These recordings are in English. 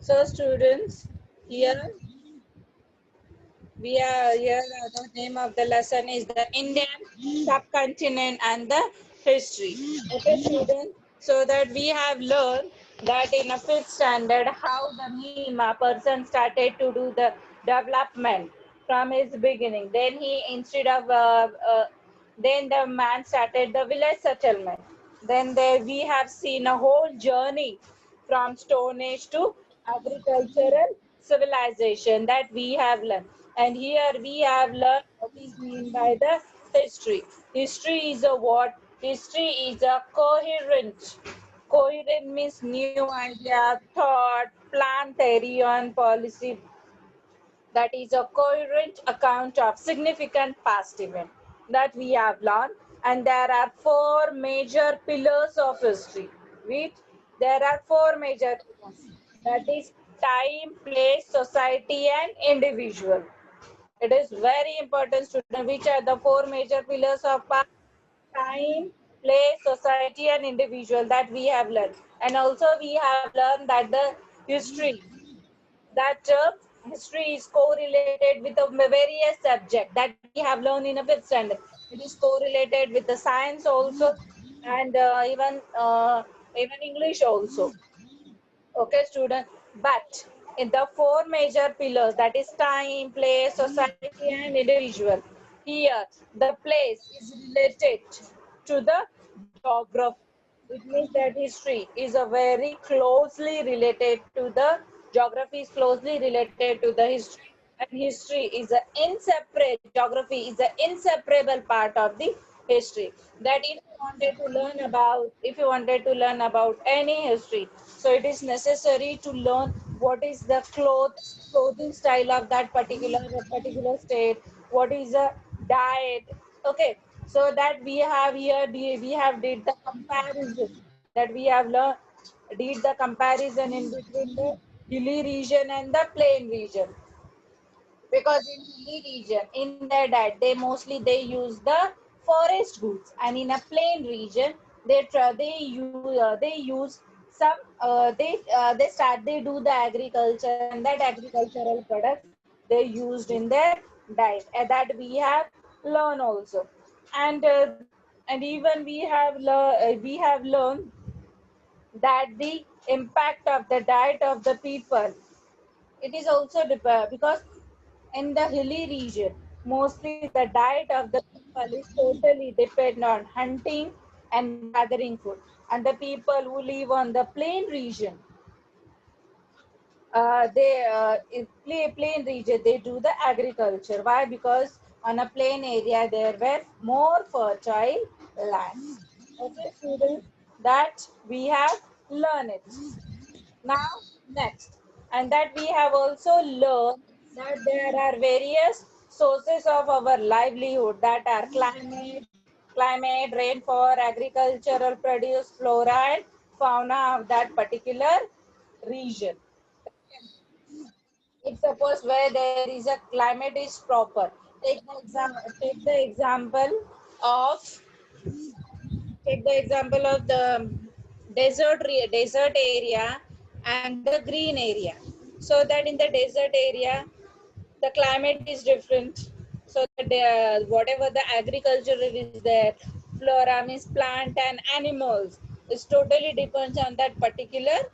So students, here the name of the lesson is the Indian subcontinent and the history. Okay, students. So that we have learned that in a fifth standard how the person started to do the development from his beginning. Then then the man started the village settlement. Then there we have seen a whole journey from Stone Age to agricultural civilization that we have learned. And here we have learned what is meant by the history. History is a what? History is a coherent. Coherent means new idea, thought, plan, theory, and policy that is a coherent account of significant past event that we have learned. And there are four major pillars of history. Which there are four major pillars, that is time, place, society, and individual. It is very important, student, which are the four major pillars of past: time, place, society, and individual that we have learned. And also we have learned that the history, that history is correlated with the various subject that we have learned in a fifth standard. It is correlated with the science also, and even English also. Okay, student. But in the four major pillars, that is time, place, society, and individual. Here, the place is related to the geography. It means that history is a very closely related to the geography is closely related to the history, and history is an inseparable geography is an inseparable part of the history. That if you wanted to learn about any history, so it is necessary to learn what is the clothing style of that particular state, what is the diet. Okay, so that we have here we have did the comparison, that we have learned did the comparison in between the hilly region and the plain region. Because in hilly region in their diet they use the forest goods, and in a plain region they use some they do the agriculture, and that agricultural products they used in their diet, and that we have learned also. And uh, and even we have learned that the impact of the diet of the people, it is also because in the hilly region, mostly the diet of the people is totally depend on hunting and gathering food. And the people who live on the plain region, plain region, they do the agriculture. Why? Because on a plain area there were more fertile land. Okay, students, that we have learned it. Now, next, and that we have also learned that there are various sources of our livelihood, that are climate, rainfall, agricultural produce, flora and fauna of that particular region. If suppose where there is a climate is proper, take the example of the desert area and the green area. So that in the desert area the climate is different, so that whatever the agriculture is there, flora means plant and animals, is totally depends on that particular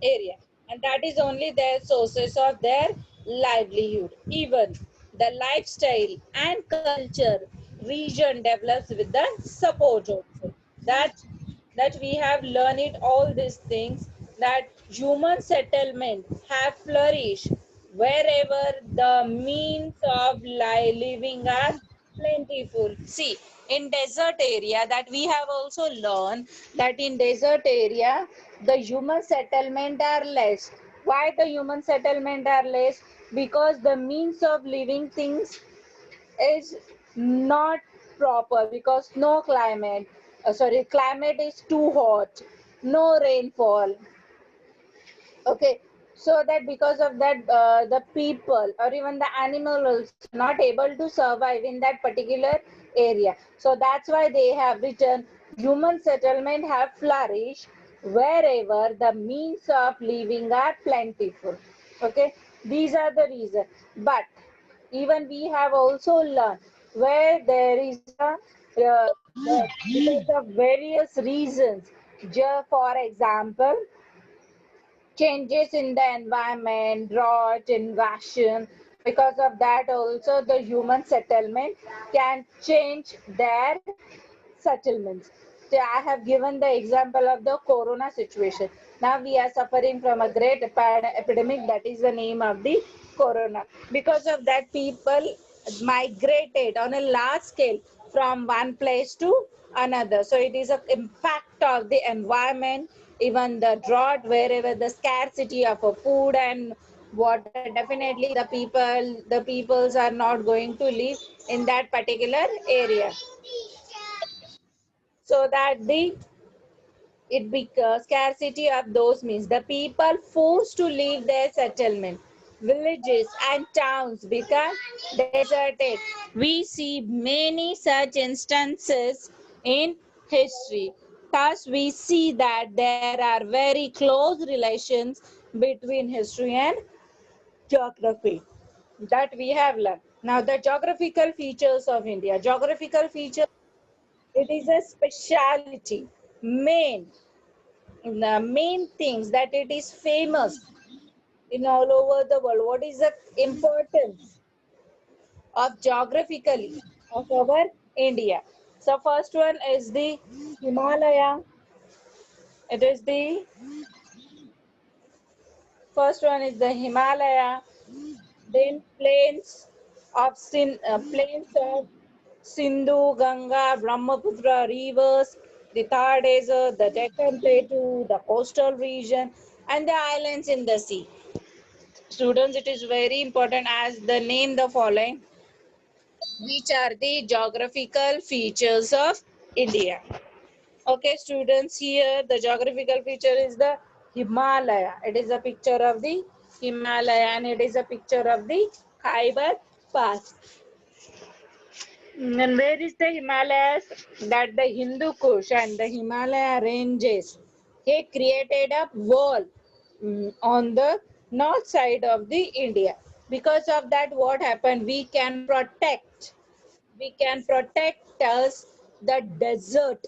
area, and that is only their sources of their livelihood. Even the lifestyle and culture region develops with the support also. That that we have learned it all these things, that human settlement have flourished wherever the means of living are plentiful. See, in desert area, that we have also learned that in desert area the human settlement are less. Why the human settlement are less? Because the means of living things is not proper, because no climate, climate is too hot, no rainfall. Okay, so that because of that the people or even the animal also not able to survive in that particular area. So that's why they have written human settlement have flourished wherever the means of living are plentiful. Okay, these are the reasons. But even we have also learned where there is a because of various reasons. For example, changes in the environment, drought, invasion. Because of that, also the human settlement can change their settlements. So I have given the example of the corona situation. Now we are suffering from a great epidemic, that is the name of the corona. Because of that, people migrated on a large scale from one place to another. So it is an impact of the environment, even the drought, wherever the scarcity of a food and water. Definitely the peoples are not going to live in that particular area, so that the it becomes scarcity of those means the people forced to leave their settlement, villages and towns become deserted. We see many such instances in history. Thus we see that there are very close relations between history and geography that we have learned. Now the geographical features of India. Geographical features, it is a speciality, the main things that it is famous in all over the world. What is the importance of geographically of our India? So first one is the Himalaya. It is the first one is the Himalaya. Then plains of Sindhu, Ganga, Brahmaputra rivers. The third is the Deccan Plateau, the coastal region, and the islands in the sea. Students, it is very important as the name the following, which are the geographical features of India. Okay, students, here the geographical feature is the Himalaya. It is a picture of the Himalaya and it is a picture of the Khyber Pass. And where is the Himalayas? That the Hindu Kush and the Himalaya ranges. He created a wall on the north side of the India. Because of that, what happened? We can protect us the desert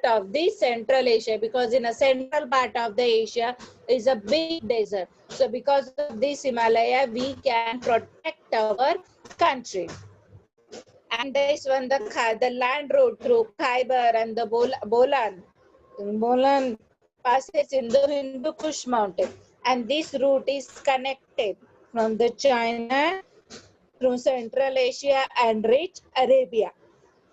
of the Central Asia, because in a central part of the Asia is a big desert. So because of this Himalaya, we can protect our country. And this one, the land road through Khyber and the Bolan passes in the Hindu Kush mountain, and this route is connected from the China through Central Asia and reach Arabia,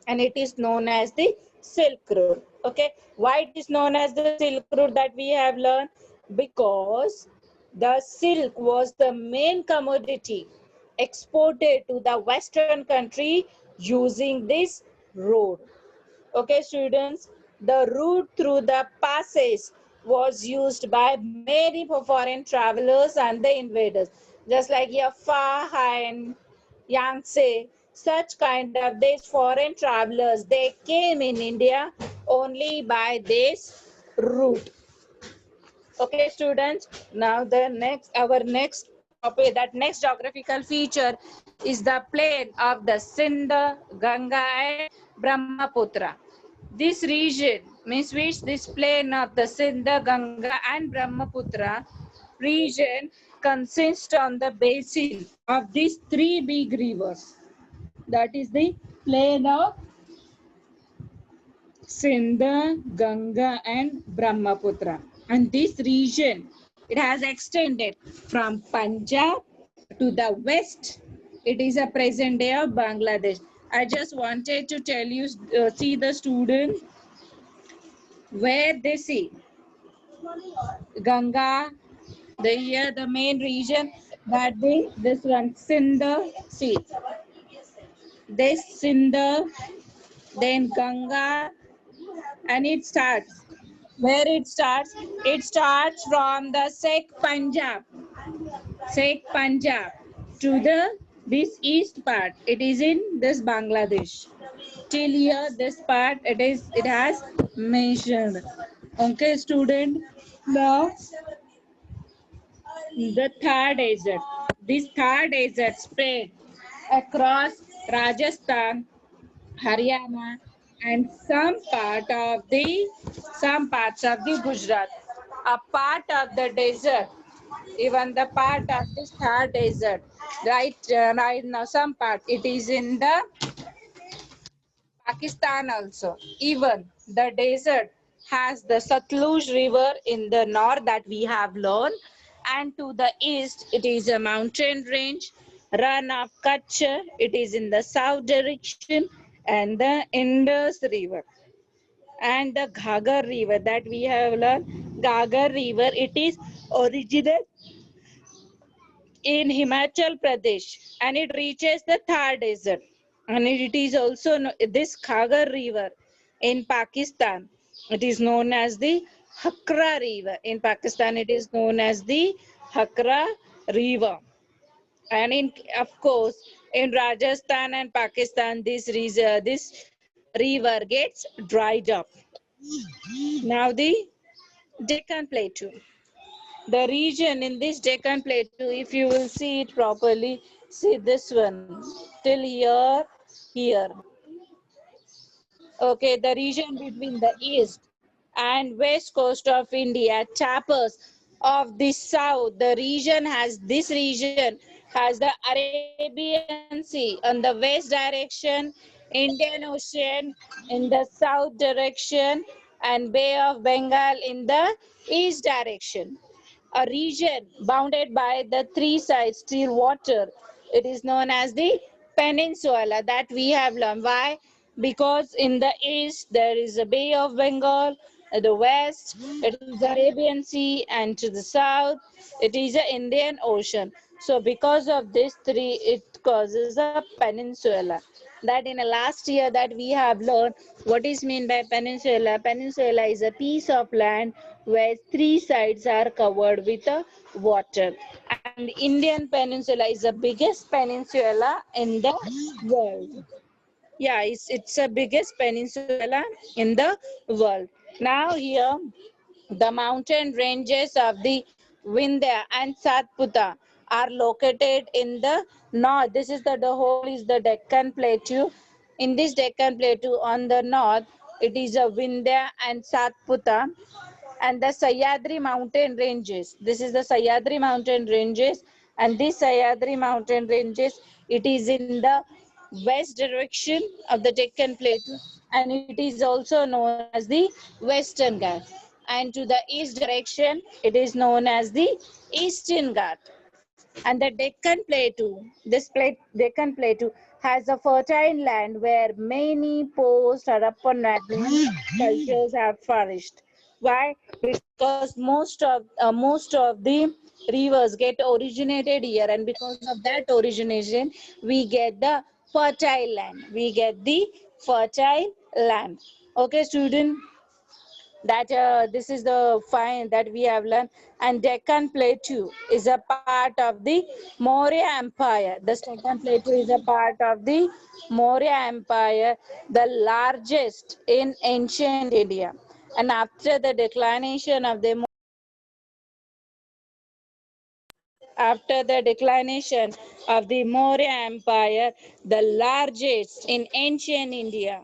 and it is known as the Silk Road. Okay, why it is known as the Silk Road that we have learned? Because the silk was the main commodity exported to the Western country using this road. Okay, students, the route through the passes was used by many foreign travelers and the invaders, just like Jaffa and Yangtze. Such kind of these foreign travelers, they came in India only by this route. Okay, students. Now our next topic, that next geographical feature is the plain of the Sindh, Ganga, and Brahmaputra. This region means which this plain of the Sindh, Ganga, and Brahmaputra region consists on the basin of these three big rivers. That is the plain of Sindh, Ganga, and Brahmaputra. And this region, it has extended from Punjab to the west. It is a present day of Bangladesh. I just wanted to tell you, see the student where they see Ganga, the main region that this one Sindh, see this Sindh, then Ganga, and it starts from the Sheikh Punjab to the this east part. It is in this Bangladesh. Till here, this part it has mentioned. Okay, student. Now the Thar Desert. This Thar Desert spread across Rajasthan, Haryana, and some parts of the Gujarat. A part of the desert, even the part of this Thar Desert, right now, some part it is in the Pakistan also. Even the desert has the Satluj River in the north that we have learned, and to the east it is a mountain range, Run of Kutch, it is in the south direction, and the Indus River. And the Ghagar River that we have learned, Ghagar River, it is original in Himachal Pradesh and it reaches the Thar Desert. And it is also this Khagar River in Pakistan. It is known as the Hakra River. In Pakistan, it is known as the Hakra River. And of course, in Rajasthan and Pakistan, this river gets dried up. Now the Deccan Plateau. The region in this Deccan Plateau, if you will see it properly, see this one till here. Okay, the region between the east and west coast of India, tappers of the south. The region has this region has the Arabian Sea on the west direction, Indian Ocean in the south direction, and Bay of Bengal in the east direction, a region bounded by the three sides still water. It is known as the peninsula that we have learned. Why? Because in the east there is a Bay of Bengal, at the west it is the Arabian Sea, and to the south it is the Indian Ocean. So because of this three, it causes a peninsula. That in the last year that we have learned what is meant by peninsula. Peninsula is a piece of land where three sides are covered with water. And Indian peninsula is the biggest peninsula in the world. Yeah, it's the biggest peninsula in the world. Now here the mountain ranges of the Vindhya and Satputa are located in the north. This is the whole is the Deccan Plateau. In this Deccan Plateau on the north, it is a Vindhya and Satputa and the Sayadri mountain ranges. This is the Sayadri mountain ranges, and this Sayadri mountain ranges, it is in the west direction of the Deccan Plateau, and it is also known as the Western Ghats. And to the east direction, it is known as the Eastern Ghat. And the Deccan Plateau, Deccan Plateau has a fertile land where many post Harappan cultures have flourished. Why? Because most of the rivers get originated here, and because of that origination, we get the fertile land. We get the fertile land. Okay, student, that this is the fine that we have learned. And Deccan Plateau is a part of the Maurya Empire. The Deccan Plateau is a part of the Maurya Empire, the largest in ancient India. And after the declination of the Maurya Empire, the largest in ancient India,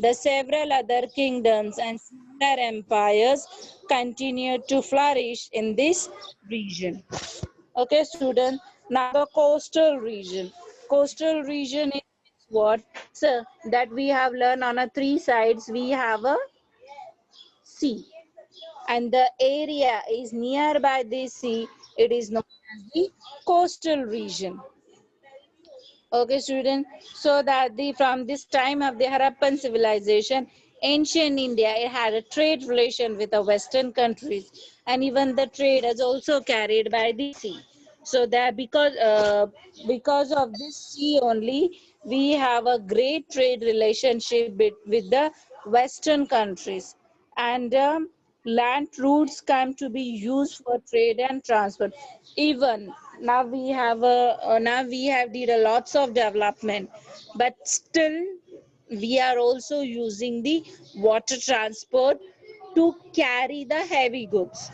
the several other kingdoms and smaller empires continued to flourish in this region. Okay, student. Now the coastal region. Coastal region is what? So that we have learned on a three sides. We have a sea, and the area is nearby the sea. It is known as the coastal region. Okay, student. So that the from this time of the Harappan civilization, ancient India it had a trade relation with the Western countries, and even the trade is also carried by the sea. So that because of this sea only, we have a great trade relationship with the Western countries, and land routes come to be used for trade and transport. Even now we have did a lots of development, but still we are also using the water transport to carry the heavy goods.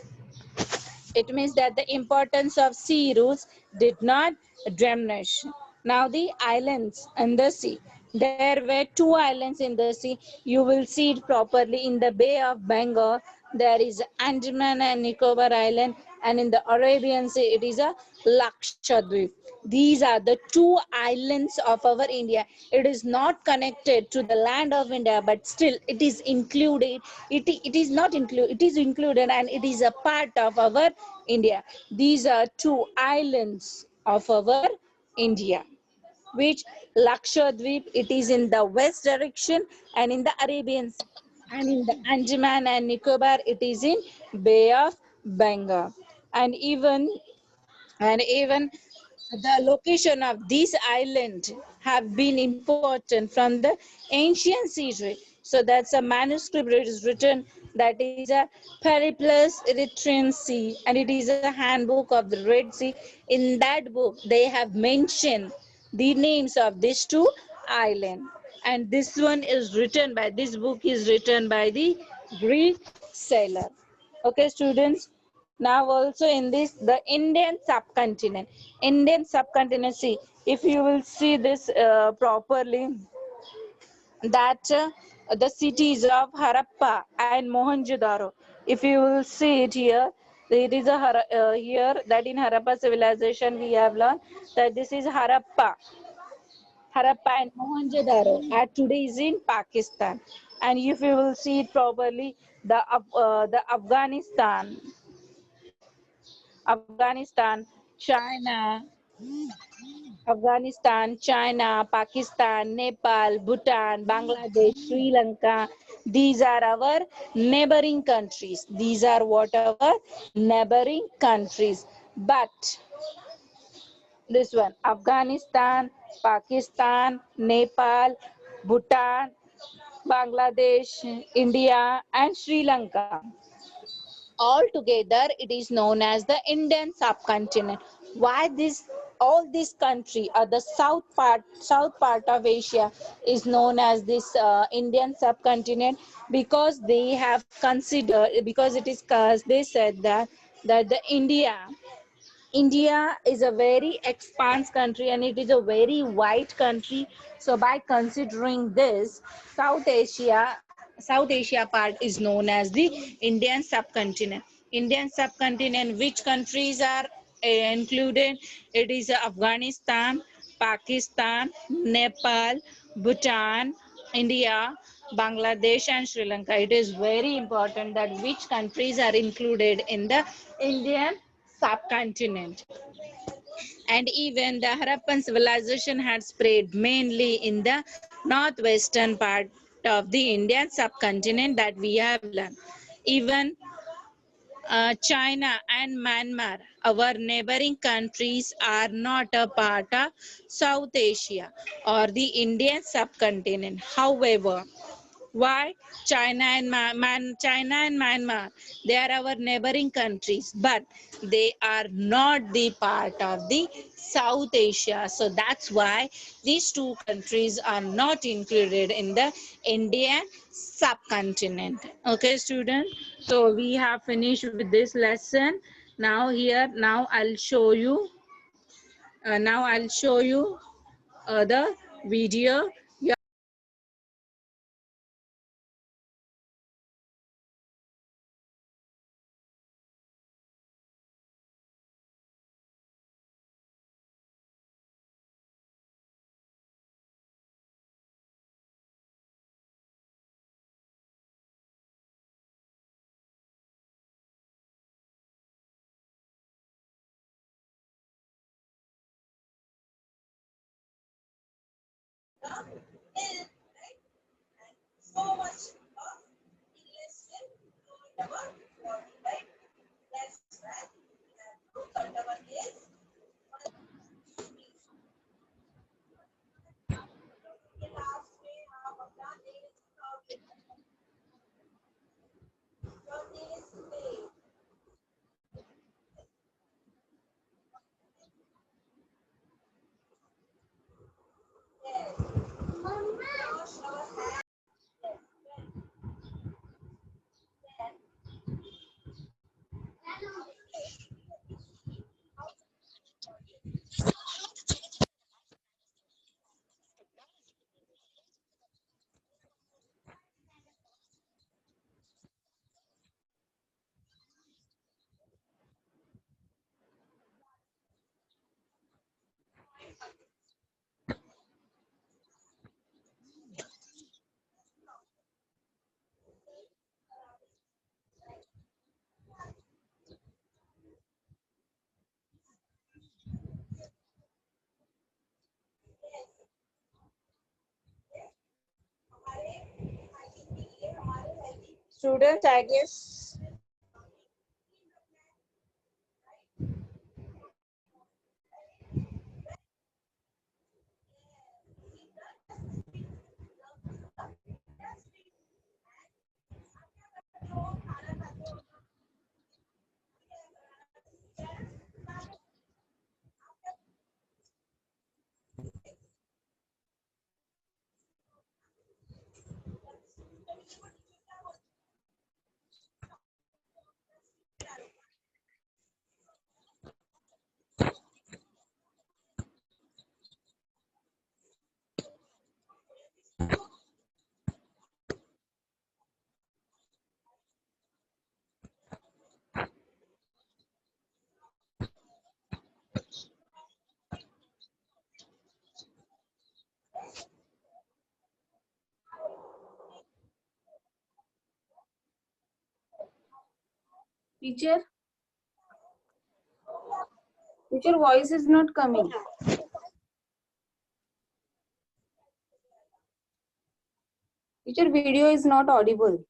It means that the importance of sea routes did not diminish. Now the islands and the sea. There were two islands in the sea. You will see it properly in the Bay of Bengal. There is Andaman and Nicobar Island, and in the Arabian Sea it is a Lakshadweep. These are the two islands of our India. It is not connected to the land of India, but still it is included. It is not included. It is included, and it is a part of our India. These are two islands of our India. Which Lakshadweep, it is in the west direction and in the Arabian Sea. And in the Andaman and Nicobar, it is in Bay of Bengal. And even the location of this island have been important from the ancient history. So that's a manuscript it is written, that is a Periplus Erythraean Sea, and it is a handbook of the Red Sea. In that book, they have mentioned the names of these two islands. And this book is written by the Greek sailor. Okay, students. Now also in this, the Indian subcontinent, see, if you will see this properly, that the cities of Harappa and Mohenjo-daro, if you will see it here, it is here that in Harappa civilization we have learned that this is Harappa and Mohenjo-daro are today is in Pakistan. And if you will see it properly, the Afghanistan, China, Pakistan, Nepal, Bhutan, Bangladesh, Sri Lanka. These are our neighboring countries. These are what our neighboring countries. But this one, Afghanistan, Pakistan, Nepal, Bhutan, Bangladesh, India, and Sri Lanka. Altogether, it is known as the Indian subcontinent. Why this? All this country, or the south part of Asia, is known as this Indian subcontinent, because they have considered, because it is, they said that the India is a very expansive country, and it is a very wide country. So by considering this, South Asia, South Asia part is known as the Indian subcontinent. Indian subcontinent, which countries are included? It is Afghanistan, Pakistan, Nepal, Bhutan, India, Bangladesh, and Sri Lanka. It is very important that which countries are included in the Indian subcontinent. And even the Harappan civilization had spread mainly in the northwestern part of the Indian subcontinent that we have learned. Even China and Myanmar, our neighboring countries, are not a part of South Asia or the Indian subcontinent. However, why? China and Myanmar, they are our neighboring countries, but they are not the part of the South Asia. So that's why these two countries are not included in the Indian subcontinent. Okay, student. So we have finished with this lesson. Now I'll show you. The video. Students, I guess. Teacher, voice is not coming. Teacher, video is not audible.